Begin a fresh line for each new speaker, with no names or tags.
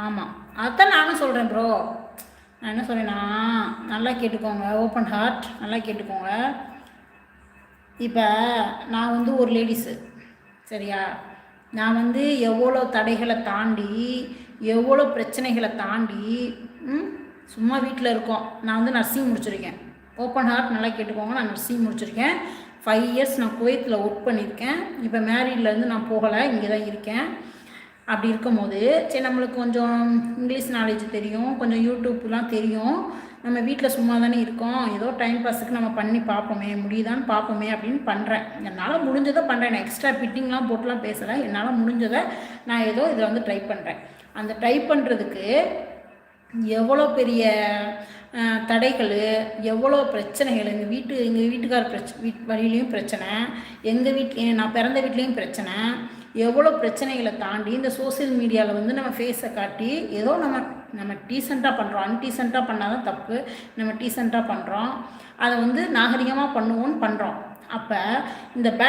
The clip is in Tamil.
ஆமாம், அதான் நானும் சொல்கிறேன் ப்ரோ. நான் என்ன சொல்கிறேன்னா, நல்லா கேட்டுக்கோங்க, ஓப்பன் ஹார்ட், நல்லா கேட்டுக்கோங்க. இப்போ நான் வந்து ஒரு லேடிஸு, சரியா? நான் வந்து எவ்வளோ தடைகளை தாண்டி, எவ்வளோ பிரச்சனைகளை தாண்டி சும்மா வீட்டில் இருக்கோம். நான் வந்து நர்சிங் முடிச்சிருக்கேன். ஓப்பன் ஹார்ட், நல்லா கேட்டுக்கோங்க. நான் நர்சிங் முடிச்சிருக்கேன். 5 இயர்ஸ் நான் குவைத்தில் ஒர்க் பண்ணியிருக்கேன். இப்போ மேரீட்லேருந்து நான் போகலை, இங்கே தான் இருக்கேன். அப்படி இருக்கும்போது சரி, நம்மளுக்கு கொஞ்சம் இங்கிலீஷ் நாலேஜ் தெரியும், கொஞ்சம் யூடியூப்லாம் தெரியும். நம்ம வீட்டில் சும்மா தானே இருக்கோம், ஏதோ டைம் பாஸுக்கு நம்ம பண்ணி பார்ப்போமே, முடியுதான்னு பார்ப்போமே அப்படின்னு பண்ணுறேன். என்னால் முடிஞ்சதை பண்ணுறேன். நான் எக்ஸ்ட்ரா ஃபிட்டிங்லாம் போட்டுலாம் பேசலை. என்னால் முடிஞ்சதை நான் ஏதோ இதில் வந்து ட்ரை பண்ணுறேன். அந்த ட்ரை பண்ணுறதுக்கு எவ்வளோ பெரிய தடைகள், எவ்வளோ பிரச்சனைகள், எங்கள் வீட்டுக்கார வழியிலையும் பிரச்சனை, எங்கள் நான் பிறந்த வீட்லேயும் பிரச்சனை, எவ்வளோ பிரச்சனைகளை தாண்டி இந்த சோசியல் மீடியாவில் வந்து நம்ம ஃபேஸை காட்டி ஏதோ நம்ம டீசெண்டாக பண்ணுறோம். அன்டீசெண்டாக பண்ணால் தான் தப்பு. நம்ம டீசெண்டாக பண்ணுறோம், அதை வந்து நாகரிகமாக பண்ணுவோன்னு பண்ணுறோம். அப்போ இந்த